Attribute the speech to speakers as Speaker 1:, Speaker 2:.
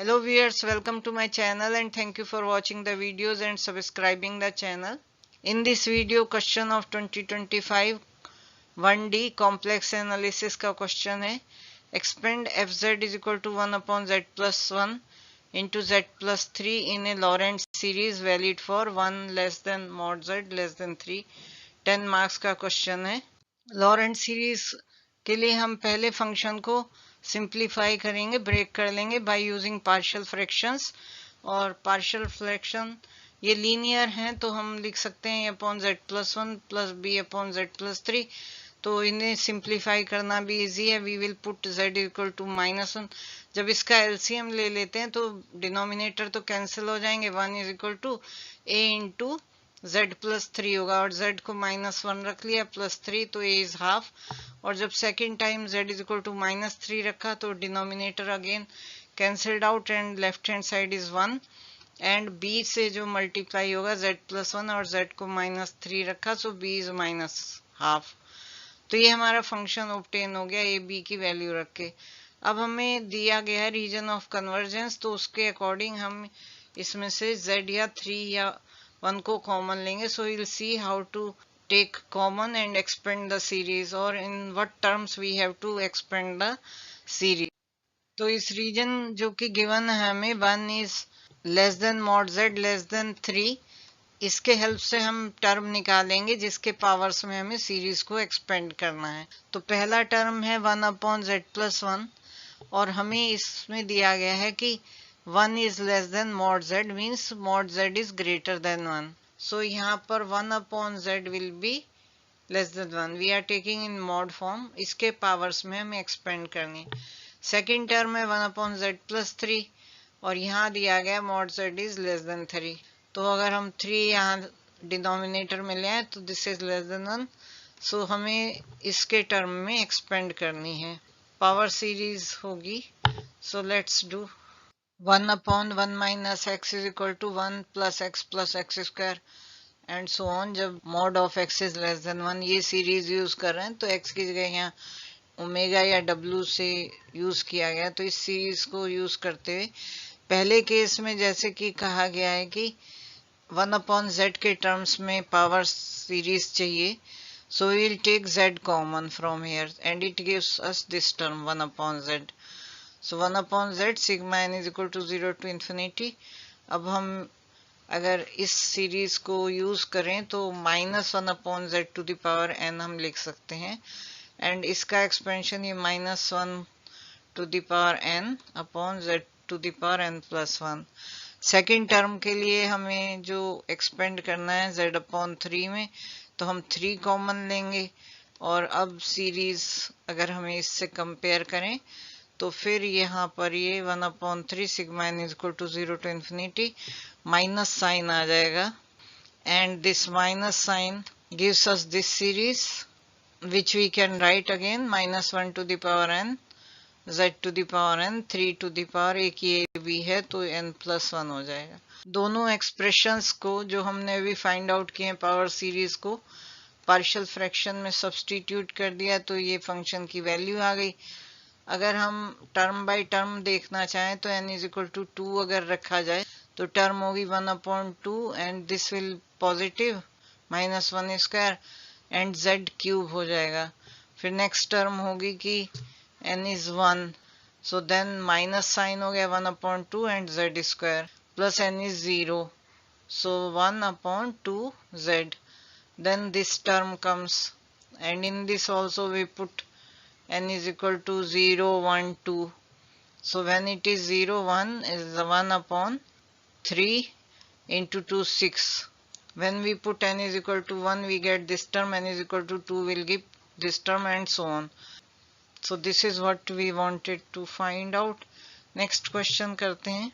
Speaker 1: Hello viewers, welcome to my channel and thank you for watching the videos and subscribing the channel. In this video, question of 2025 1D complex analysis का question है. Expand fz is equal to 1 upon z plus 1 into z plus 3 in a Lorentz series valid for 1 less than mod z less than 3. 10 marks का question है. Laurent series के लिए हम पहले function को simplify करेंगे, ब्रेक कर लेंगे बाय यूजिंग पार्शियल फ्रैक्शंस. और पार्शियल फ्रैक्शन ये लीनियर हैं तो हम लिख सकते हैं upon z plus 1 plus b upon z plus 3. तो इन्हें सिंप्लीफाई करना भी इजी है. We will put z equal to -1. जब इसका एलसीएम ले लेते हैं तो डिनोमिनेटर तो कैंसिल हो जाएंगे. 1 is equal to a into z plus 3 होगा और z को -1 रख लिया प्लस 3 तो a इज हाफ. और जब second time z is equal to -3 रखा तो denominator again cancelled out and left hand side is 1 and b से जो मल्टीप्लाई होगा z प्लस 1 और z को -3 रखा सो b इज -हाफ. तो ये हमारा फंक्शन ऑब्टेन हो गया ए बी की वैल्यू रख के. अब हमें दिया गया है रीजन ऑफ कन्वर्जेंस तो उसके अकॉर्डिंग हम इसमें से z या 3 या 1 को कॉमन लेंगे. So will see how to take common and expand the series और in what terms we have to expand the series. तो इस रीजन जो कि गिवन है हमें 1 is less than mod z less than 3, इसके हेल्प से हम टर्म निकालेंगे जिसके पावर्स में हमें सीरीज को एक्सपेंड करना है. तो पहला टर्म है 1 अपॉन z प्लस 1 और हमें इसमें दिया गया है कि 1 is less than mod z means mod z is greater than 1. So यहाँ पर 1 upon z will be less than 1. We are taking in mod form. इसके पावर्स में हमें एक्सपेंड करनी. सेकेंड टर्म है 1 upon z plus 3 और यहाँ दिया गया mod z is less than 3. तो अगर हम 3 यहाँ डिनोमिनेटर में ले आए तो दिस इज लेस देन 1. सो हमें इसके टर्म में एक्सपेंड करनी है. पावर सीरीज होगी. So let's do 1 upon 1 minus x is equal to 1 plus x square and so on. जब mod of x is less than 1 ये सीरीज यूज कर रहे हैं तो x की जगह यहाँ ओमेगा या w से यूज किया गया. तो इस सीरीज को यूज करते हुए पहले केस में जैसे कि कहा गया है कि 1 upon z के टर्म्स में पावर सीरीज चाहिए. So we will take z common from here and it gives us this term 1 upon z. So 1 upon z sigma n is equal to 0 to infinity. अब हम अगर इस series को use करें तो -1 upon z to the power n हम लिख सकते हैं एंड इसका एक्सपेंशन ये -1 to the power n upon z to the power n plus 1. Second term के लिए हमें जो एक्सपेंड करना है z upon 3 में तो हम 3 कॉमन लेंगे. और अब सीरीज अगर हमें इससे कंपेयर करें तो फिर यहाँ पर ये 1 upon 3 sigma n is equal to 0 to infinity minus sign आ जाएगा and this minus sign gives us this series which we can write again -1 to the power n z to the power n 3 to the power एक ये b है तो n plus 1 हो जाएगा. दोनों expressions को जो हमने अभी फाइंड आउट किए हैं पावर सीरीज को पार्शियल फ्रैक्शन में सब्स्टिट्यूट कर दिया तो ये फंक्शन की वैल्यू आ गई. अगर हम टर्म बाय टर्म देखना चाहें तो n इज इक्वल टू 2 अगर रखा जाए तो टर्म होगी 1 upon 2 and this will positive -1 square and z cube हो जाएगा. फिर नेक्स्ट टर्म होगी कि n is 1 so then minus sign हो गया 1 upon 2 and z square plus n is 0 so 1 upon 2 z. Then this term comes and in this also we put n is equal to 0 1 2. So when it is 0 1 is the 1 upon 3 into 2 6. When we put n is equal to 1 we get this term, n is equal to 2 will give this term and so on. So this is what we wanted to find out. Next question करते हैं.